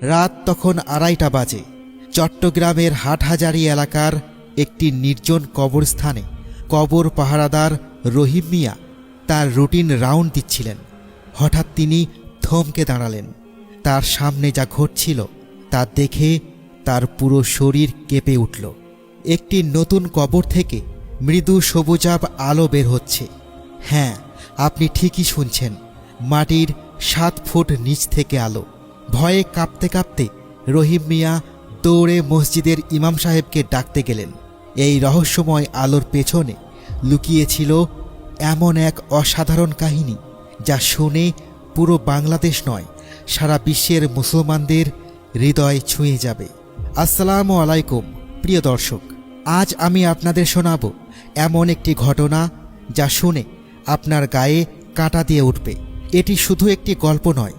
রাত তখন 2:30 বাজে। চট্টগ্রামের হাটহাজারী এলাকার একটি নির্জন কবরস্থানে কবর পাহারাদার রহিম মিয়া তার রুটিন রাউন্ড দিচ্ছিলেন। হঠাৎ তিনি থমকে দাঁড়ালেন। তার সামনে যা ঘটছিল তা দেখে তার পুরো শরীর কেঁপে উঠল। একটি নতুন কবর থেকে মৃদু সবুজাভ আলো বের হচ্ছে। হ্যাঁ, আপনি ঠিকই শুনছেন, মাটির 7 ফুট নিচ থেকে আলো। ভয়ে কাঁপতে কাঁপতে রহিম মিয়া দৌড়ে মসজিদের ইমাম সাহেবকে ডাকতে গেলেন। এই রহস্যময় আলোর পেছনে লুকিয়েছিল এমন এক অসাধারণ কাহিনী, যা শুনে পুরো বাংলাদেশ নয়, সারা বিশ্বের মুসলমানদের হৃদয় ছুঁয়ে যাবে। আসসালামু আলাইকুম প্রিয় দর্শক, আজ আমি আপনাদের শোনাব এমন একটি ঘটনা যা শুনে আপনার গায়ে কাঁটা দিয়ে উঠবে। এটি শুধু একটি গল্প নয়,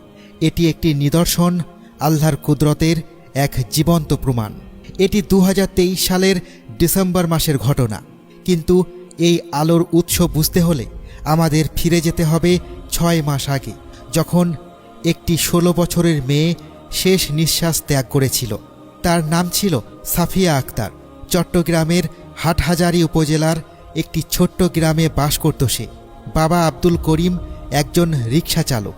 এটি একটি নিদর্শন, আল্লাহর কুদরতের এক জীবন্ত প্রমাণ। এটি 2023 সালের ডিসেম্বর মাসের ঘটনা, কিন্তু এই আলোর উৎস বুঝতে হলে আমাদের ফিরে যেতে হবে 6 মাস আগে, যখন একটি 16 বছরের মেয়ে শেষ নিঃশ্বাস ত্যাগ করেছিল। তার নাম ছিল সাফিয়া আক্তার। চট্টগ্রামের হাটহাজারী উপজেলার একটি ছোট্ট গ্রামে বাস করত সে। বাবা আব্দুল করিম একজন রিকশা চালক,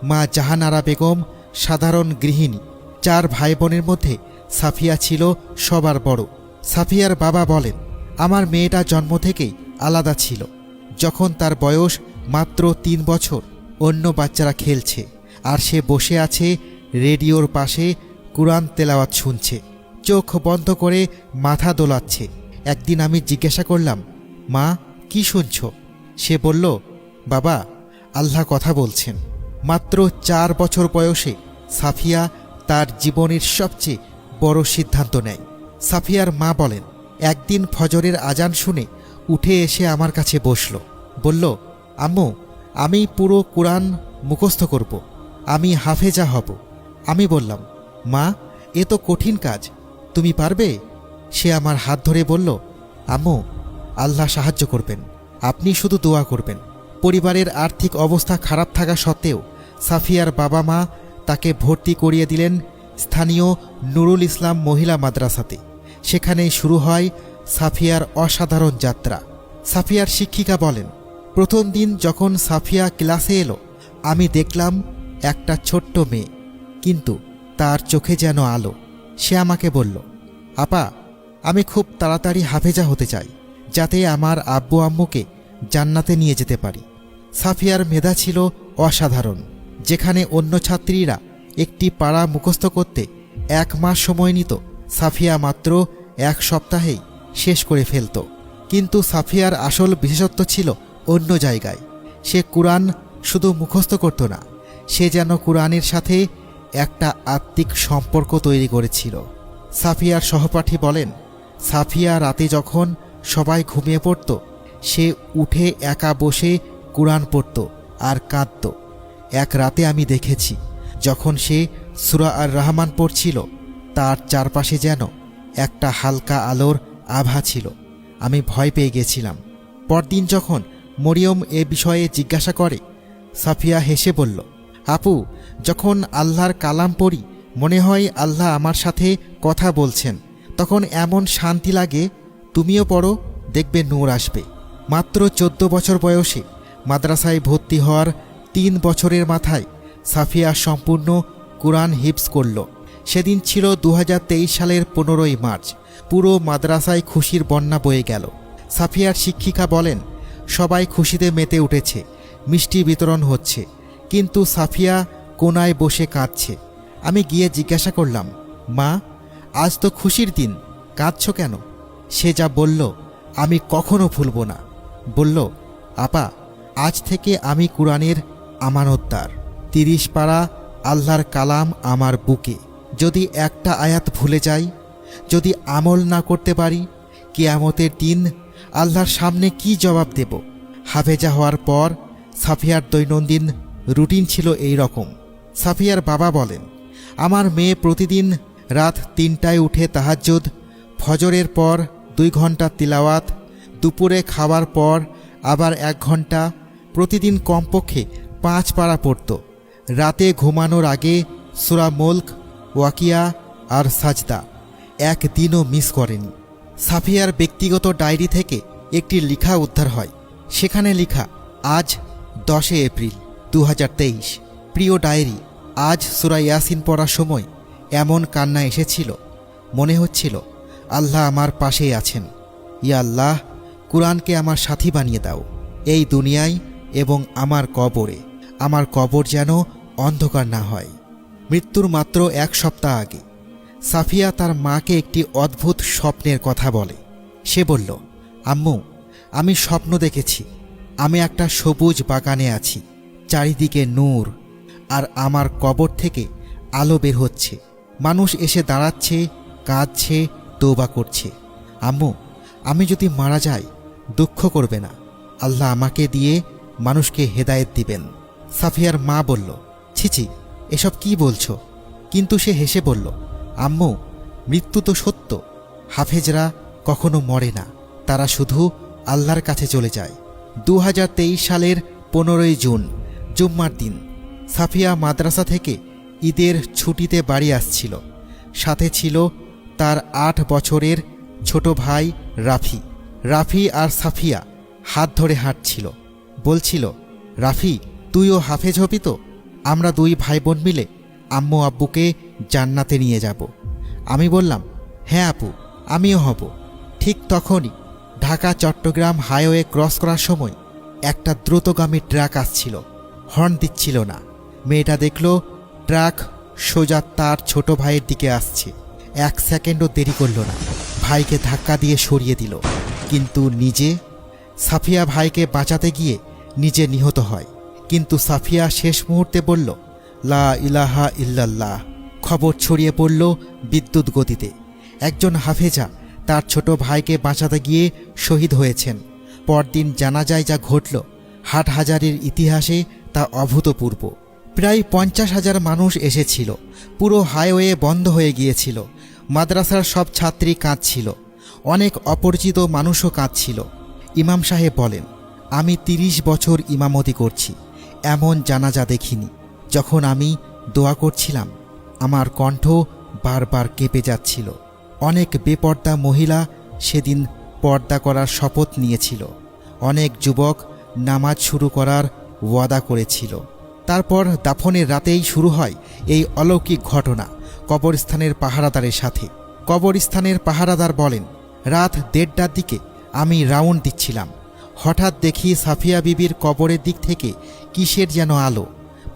মা জাহানারা বেগম সাধারণ গৃহিণী। 4 ভাই বোনের মধ্যে সাফিয়া ছিল সবার বড়। সাফিয়ার বাবা বলেন, আমার মেয়েটা জন্ম থেকেই আলাদা ছিল। যখন তার বয়স মাত্র 3 বছর, অন্য বাচ্চারা খেলছে আর সে বসে আছে রেডিওর পাশে, কুরআন তেলাওয়াত শুনছে, চোখ বন্ধ করে মাথা দোলাচ্ছে। একদিন আমি জিজ্ঞাসা করলাম, মা কি শুনছ? সে বলল, বাবা আল্লাহ কথা বলছেন। মাত্র 4 বছর বয়সে সাফিয়া তার জীবনের সবচেয়ে বড় সিদ্ধান্ত নেয়। সাফিয়ার মা বলেন, একদিন ফজরের আজান শুনে উঠে এসে আমার কাছে বসল। বলল, আম্মু আমি পুরো কুরআন মুখস্থ করব, আমি হাফেজা হব। আমি বললাম, মা এ তো কঠিন কাজ, তুমি পারবে? সে আমার হাত ধরে বলল, আম্মু আল্লাহ সাহায্য করবেন, আপনি শুধু দোয়া করবেন। পরিবারের আর্থিক অবস্থা খারাপ থাকা সত্ত্বেও সাফিয়ার বাবা মা তাকে ভর্তি করিয়ে দিলেন স্থানীয় নুরুল ইসলাম মহিলা মাদ্রাসাতে। সেখানেই শুরু হয় সাফিয়ার অসাধারণ যাত্রা। সাফিয়ার শিক্ষিকা বলেন, প্রথম দিন যখন সাফিয়া ক্লাসে এলো, আমি দেখলাম একটা ছোট্ট মেয়ে, কিন্তু তার চোখে যেন আলো। সে আমাকে বলল, আপা আমি খুব তাড়াতাড়ি হাফেজা হতে চাই, যাতে আমার আব্বু আম্মুকে জান্নাতে নিয়ে যেতে পারি। সাফিয়ার মেধা ছিল অসাধারণ। যেখানে অন্য ছাত্রীরা একটি পাড়া মুখস্থ করতে 1 মাস সময় নিত, সাফিয়া মাত্র 1 সপ্তাহেই শেষ করে ফেলত। কিন্তু সাফিয়ার আসল বিশেষত্ব ছিল অন্য জায়গায়। সে কুরআন শুধু মুখস্থ করত না, সে যেন কুরআনের সাথে একটা আত্মিক সম্পর্ক তৈরি করেছিল। সাফিয়ার সহপাঠী বলেন, সাফিয়া রাতে যখন সবাই ঘুমিয়ে পড়ত, সে উঠে একা বসে কুরআন পড়ত আর কাঁদত। এক রাতে আমি দেখেছি, যখন সে সূরা আর রহমান পড়ছিল, তার চারপাশে যেন একটা হালকা আলোর আভা ছিল। আমি ভয় পেয়ে গেছিলাম। পরদিন যখন মরিয়ম এ বিষয়ে জিজ্ঞাসা করে, সাফিয়া হেসে বলল, আপু যখন আল্লাহর কালাম পড়ি, মনে হয় আল্লাহ আমার সাথে কথা বলছেন। তখন এমন শান্তি লাগে। তুমিও পড়ো, দেখবে নূর আসবে। মাত্র 14 বছর বয়সে মাদ্রাসায় ভর্তি হওয়ার 3 বছরের মাথায় সাফিয়া সম্পূর্ণ কুরআন হিফজ করল। সেদিন ছিল 2023 সালের 15ই মার্চ। পুরো মাদ্রাসায় খুশির বন্যা বয়ে গেল। সাফিয়ার শিক্ষিকা বলেন, সবাই খুশিতে মেতে উঠেছে, মিষ্টি বিতরণ হচ্ছে, কিন্তু সাফিয়া কোনায় বসে কাঁদছে। আমি গিয়ে জিজ্ঞাসা করলাম, মা আজ তো খুশির দিন, কাঁদছ কেন? সে যা বলল আমি কখনো ভুলব না। বলল, আপা আজ থেকে আমি কুরআনের আমানতদার। 30 পারা আল্লাহর কালাম আমার বুকে। যদি একটা আয়াত ভুলে যাই, যদি আমল না করতে পারি, কিয়ামতের দিন আল্লাহর সামনে কি জবাব দেব? হাফেজা হওয়ার পর সাফিয়ার দৈনন্দিন রুটিন ছিল এই রকম। সাফিয়ার বাবা বলেন, আমার মেয়ে প্রতিদিন রাত 3টায় উঠে তাহাজ্জুদ, ফজরের পর 2 ঘন্টা তিলাওয়াত, দুপুরে খাওয়ার পর আবার 1 ঘন্টা, প্রতিদিন কমপক্ষে 5 পারা পড়ত। রাতে ঘুমানোর আগে সূরা মুলক, ওয়াকিয়া আর সাজদা একদিনও মিস করেনি। সাফিয়ার ব্যক্তিগত ডায়েরি থেকে একটি লেখা উদ্ধার হয়। সেখানে লেখা, আজ 10 এপ্রিল 2023। প্রিয় ডায়েরি, আজ সূরা ইয়াসিন পড়ার সময় এমন কান্না এসেছিল, মনে হচ্ছিল আল্লাহ আমার পাশেই আছেন। ইয়া আল্লাহ, কুরআনকে আমার সাথী বানিয়ে দাও এই দুনিয়ায় এবং আমার কবরে। আমার কবর যেন অন্ধকার না হয়। মৃত্যুর মাত্র 1 সপ্তাহ আগে সাফিয়া তার মাকে একটি অদ্ভুত স্বপ্নের কথা বলে। সে বলল, আম্মু, আমি স্বপ্ন দেখেছি আমি একটা সবুজ বাগানে আছি, চারিদিকে নূর, আর আমার কবর থেকে আলো বের হচ্ছে। মানুষ এসে দাঁড়াচ্ছে, কাঁদছে, তওবা করছে। আম্মু, আমি যদি মারা যাই দুঃখ করবে না, আল্লাহ আমাকে দিয়ে মানুষকে হেদায়েত দিবেন। সাফিয়ার মা বলল, ছিছি, এসব কি বলছো? কিন্তু সে হেসে বলল, আম্মু, মৃত্যু তো সত্য। হাফেজরা কখনো মরে না, তারা শুধু আল্লাহর কাছে চলে যায়। 2023 সালের 15ই জুন, জুম্মার দিন, সাফিয়া মাদ্রাসা থেকে ঈদের ছুটিতে বাড়ি আসছিল। সাথে ছিল তার 8 বছরের ছোট ভাই রাফি। রাফি আর সাফিয়া হাত ধরে হাঁটছিল। বলছিল, রাফি, তুইও হাফেজ হবি তো? আমরা 2 ভাই বোন মিলে আম্মু আব্বুকে জান্নাতে নিয়ে যাব। আমি বললাম, হ্যাঁ আপু, আমিও হব। ঠিক তখনই ঢাকা চট্টগ্রাম হাইওয়ে ক্রস করার সময় একটা দ্রুতগামী ট্রাক আসছিল। হর্ন দিচ্ছিল না। মেয়েটা দেখল ট্রাক সোজা তার ছোট ভাইয়ের দিকে আসছে। 1 সেকেন্ডও দেরি করল না, ভাইকে ধাক্কা দিয়ে সরিয়ে দিল। কিন্তু নিজে, সাফিয়া ভাইকে বাঁচাতে গিয়ে নিজে নিহত হয়। কিন্তু সাফিয়া শেষ মুহূর্তে বলল, লা ইলাহা ইল্লাল্লাহ। খবর ছড়িয়ে পড়ল বিদ্যুৎ গতিতে। একজন হাফেজা তার ছোট ভাইকে বাঁচাতে গিয়ে শহীদ হয়েছেন। পরদিন জানাজায় যা ঘটল, হাটহাজারীর ইতিহাসে তা অভূতপূর্ব। প্রায় 50,000 মানুষ এসেছিল। পুরো হাইওয়ে বন্ধ হয়ে গিয়েছিল। মাদ্রাসার সব ছাত্রী কাঁদছিল। অনেক অপরিচিত মানুষও কাঁদছিল। ইমাম সাহেব বলেন, আমি 30 বছর ইমামতি করছি, এমন জানাজা দেখিনি। যখন আমি দোয়া করছিলাম, আমার কণ্ঠ বারবার কেঁপে যাচ্ছিল। অনেক বেপর্দা মহিলা সেদিন পর্দা করার শপথ নিয়েছিল। অনেক যুবক নামাজ শুরু করার ওয়াদা করেছিল। তারপর দাফনের রাতেই শুরু হয় এই অলৌকিক ঘটনা কবরস্থানের পাহারাদারের সাথে। কবরস্থানের পাহারাদার বলেন, রাত 1:30টার দিকে আমি রাউন্ড দিচ্ছিলাম। হঠাৎ দেখি সাফিয়া বিবির কবরের দিক থেকে কিসের যেন আলো।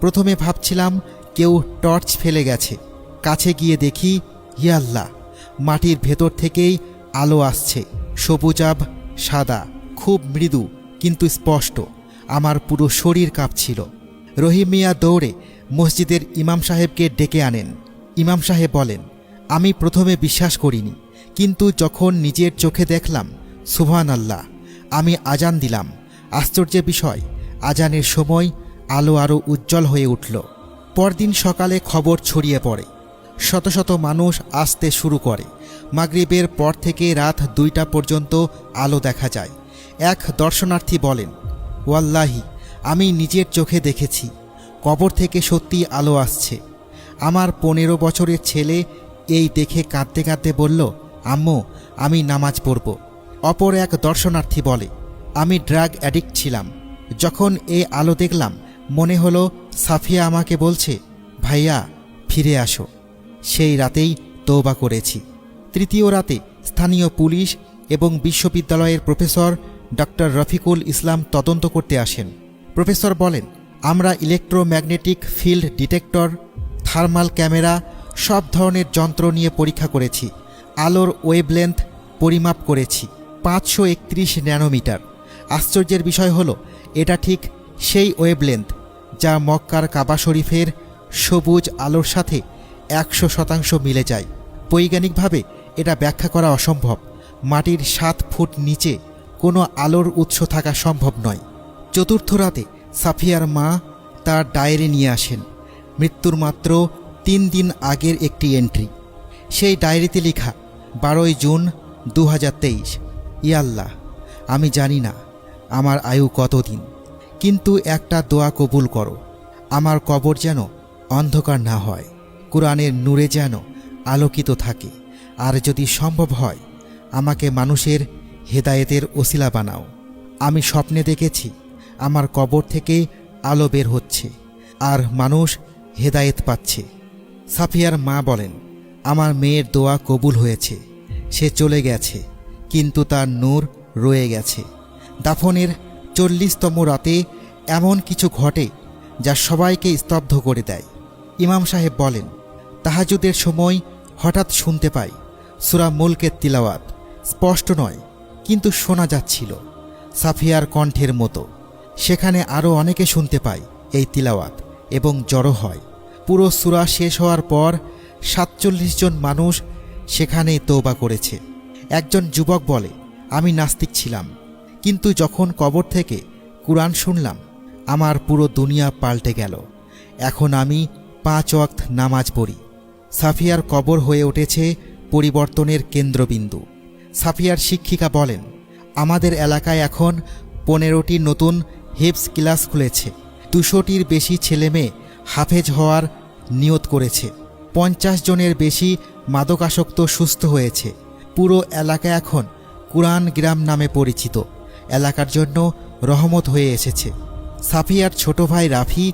প্রথমে ভাবছিলাম কেউ টর্চ ফেলে গেছে। কাছে গিয়ে দেখি, ইয়া আল্লাহ, মাটির ভেতর থেকেই আলো আসছে, সবুজাভ সাদা, খুব মৃদু কিন্তু স্পষ্ট। আমার পুরো শরীর কাঁপছিল। রহিম মিয়া দৌড়ে মসজিদের ইমাম সাহেবকে ডেকে আনেন। ইমাম সাহেব বলেন, আমি প্রথমে বিশ্বাস করিনি, কিন্তু যখন নিজের চোখে দেখলাম, সুবহানাল্লাহ। আমি আজান দিলাম। আশ্চর্যের বিষয়, আজানের সময় আলো আরও উজ্জ্বল হয়ে উঠল। পরদিন সকালে খবর ছড়িয়ে পড়ে। শত শত মানুষ আসতে শুরু করে। মাগরিবের পর থেকে রাত 2টা পর্যন্ত আলো দেখা যায়। এক দর্শনার্থী বলেন, ওয়াল্লাহি, আমি নিজের চোখে দেখেছি, কবর থেকে সত্যি আলো আসছে। আমার 15 বছরের ছেলে এই দেখে কাঁদতে কাঁদতে বলল, আম্মু, আমি নামাজ পড়ব। অপর এক দর্শনার্থী বলে, আমি ড্রাগ অ্যাডিক্ট ছিলাম। যখন এই আলো দেখলাম, মনে হলো সাফিয়া আমাকে বলছে, ভাইয়া ফিরে আসো। সেই রাতেই তওবা করেছি। তৃতীয় রাতে স্থানীয় পুলিশ এবং বিশ্ববিদ্যালয়ের প্রফেসর ডক্টর রফিকুল ইসলাম তদন্ত করতে আসেন। প্রফেসর বলেন, আমরা electromagnetic field detector, thermal camera, সব ধরনের যন্ত্র নিয়ে পরীক্ষা করেছি। আলোর ওয়েভলেন্থ পরিমাপ করেছি 531 ন্যানোমিটার। আশ্চর্যের বিষয় হলো, এটা ঠিক সেই ওয়েভলেন্থ যা মক্কার কাবা শরীফের সবুজ আলোর সাথে 100% মিলে যায়। বৈজ্ঞানিকভাবে এটা ব্যাখ্যা করা অসম্ভব। মাটির 7 ফুট নিচে কোনো আলোর উৎস থাকা সম্ভব নয়। চতুর্থ রাতে সাফিয়ার মা তার ডায়েরি নিয়ে আসেন। মৃত্যুর মাত্র 3 দিন আগের একটি এন্ট্রি। সেই ডায়েরিতে লেখা, 12ই জুন 2023। ইয়া আল্লাহ, আমি জানি না আমার আয়ু কতদিন, কিন্তু একটা দোয়া কবুল করো, আমার কবর যেন অন্ধকার না হয়। কোরআনের নূরে যেন আলোকিত থাকে। আর যদি সম্ভব হয় আমাকে মানুষের হেদায়েতের ওসিলা বানাও। আমি স্বপ্নে দেখেছি আমার কবর থেকে আলো বের হচ্ছে আর মানুষ হেদায়েত পাচ্ছে। সাফিয়ার মা বলেন, আমার মেয়ের দোয়া কবুল হয়েছে, সে চলে গেছে, কিন্তু তার নূর রয়ে গেছে। দাফনের 40তম রাতে এমন কিছু ঘটে যা সবাইকে স্তব্ধ করে দেয়। ইমাম সাহেব বলেন, তাহাজ্জুদের সময় হঠাৎ শুনতে পাই সূরা মুলকের তিলাওয়াত। স্পষ্ট নয়, কিন্তু শোনা যাচ্ছিল সাফিয়ার কণ্ঠের মতো। সেখানে আরও অনেকে শুনতে পায় এই তিলাওয়াত এবং জড়ো হয়। পুরো সূরা শেষ হওয়ার পর 47 জন মানুষ সেখানেই তওবা করেছে। একজন যুবক বলে, আমি নাস্তিক ছিলাম, কিন্তু যখন কবর থেকে কুরআন শুনলাম আমার পুরো দুনিয়া পাল্টে গেল। এখন আমি 5 ওয়াক্ত নামাজ পড়ি। সাফিয়ার কবর হয়ে উঠেছে পরিবর্তনের কেন্দ্রবিন্দু। সাফিয়ার শিক্ষিকা বলেন, আমাদের এলাকায় এখন 15টি নতুন হিফজ ক্লাস খুলেছে। 200টির বেশি ছেলেমেয়ে হাফেজ হওয়ার নিয়ত করেছে। 50 জনের বেশি মাদকাসক্ত সুস্থ হয়েছে। পুরো এলাকা এখন কুরআন গ্রাম নামে পরিচিত। এলাকার জন্য রহমত হয়ে এসেছে। সাফিয়ার ছোট ভাই রাফি,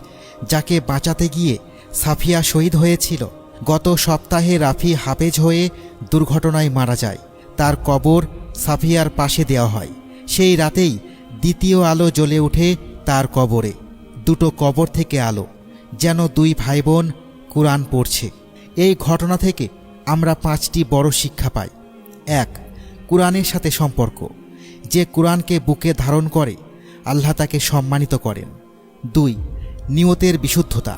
যাকে বাঁচাতে গিয়ে সাফিয়া শহীদ হয়েছিল, গত সপ্তাহে রাফি হাফেজ হয়ে দুর্ঘটনায় মারা যায়। তার কবর সাফিয়ার পাশে দেওয়া হয়। সেই রাতেই দ্বিতীয় আলো জ্বলে ওঠে তার কবরে। দুটো কবর থেকে আলো, যেন 2 ভাই বোন কুরআন পড়ছে। এই ঘটনা থেকে আমরা 5টি বড় শিক্ষা পাই। 1. কুরআনের সাথে সম্পর্ক। যে কুরআনকে বুকে ধারণ করে আল্লাহ তাকে সম্মানিত করেন। 2. নিয়তের বিশুদ্ধতা।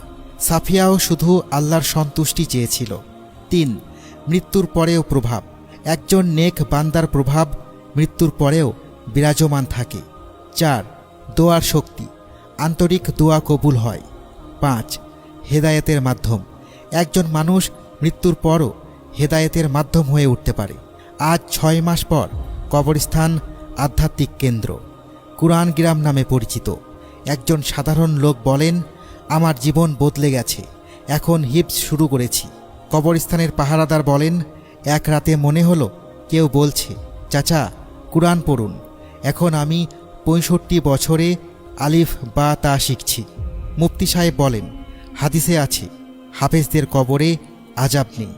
সাফিয়াও শুধু আল্লাহর সন্তুষ্টি চেয়েছিল। 3. মৃত্যুর পরেও প্রভাব। একজন নেক বান্দার প্রভাব মৃত্যুর পরেও বিরাজমান থাকে। 4. দোয়ার শক্তি। আন্তরিক দোয়া কবুল হয়। 5. হেদায়েতের মাধ্যম। একজন মানুষ মৃত্যুর পরও হেদায়েতের মাধ্যম হয়ে উঠতে পারে। আজ 6 মাস পর কবরস্থান আধ্যাত্মিক কেন্দ্র, কুরআন গ্রাম নামে পরিচিত। একজন সাধারণ লোক বলেন, আমার জীবন বদলে গেছে, এখন হিফজ শুরু করেছি। কবরস্থানের পাহারাদার বলেন, এক রাতে মনে হলো কেউ বলছে, চাচা কুরআন পড়ুন। এখন আমি 65 বছরে আলিফ বা তা শিখছি। মুফতি সাহেব বলেন, হাদিসে আছে হাফেজদের কবরে আযাব নেই।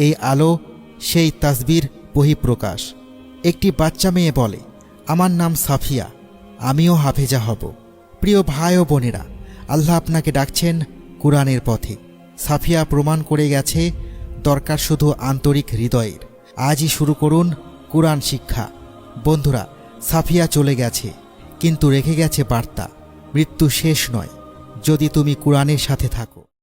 এই আলো সেই তাসবির বহিঃপ্রকাশ। একটি বাচ্চা মেয়ে বলে, আমার নাম সাফিয়া, আমিও হাফেজা হব। প্রিয় ভাই ও বোনেরা, আল্লাহ আপনাকে ডাকছেন কুরআনের পথে। সাফিয়া প্রমাণ করে গেছে দরকার শুধু আন্তরিক হৃদয়ের। আজই শুরু করুন কুরআন শিক্ষা। বন্ধুরা, সাফিয়া চলে গেছে, কিন্তু রেখে গেছে বার্তা, মৃত্যু শেষ নয় যদি তুমি কুরআনের সাথে থাকো।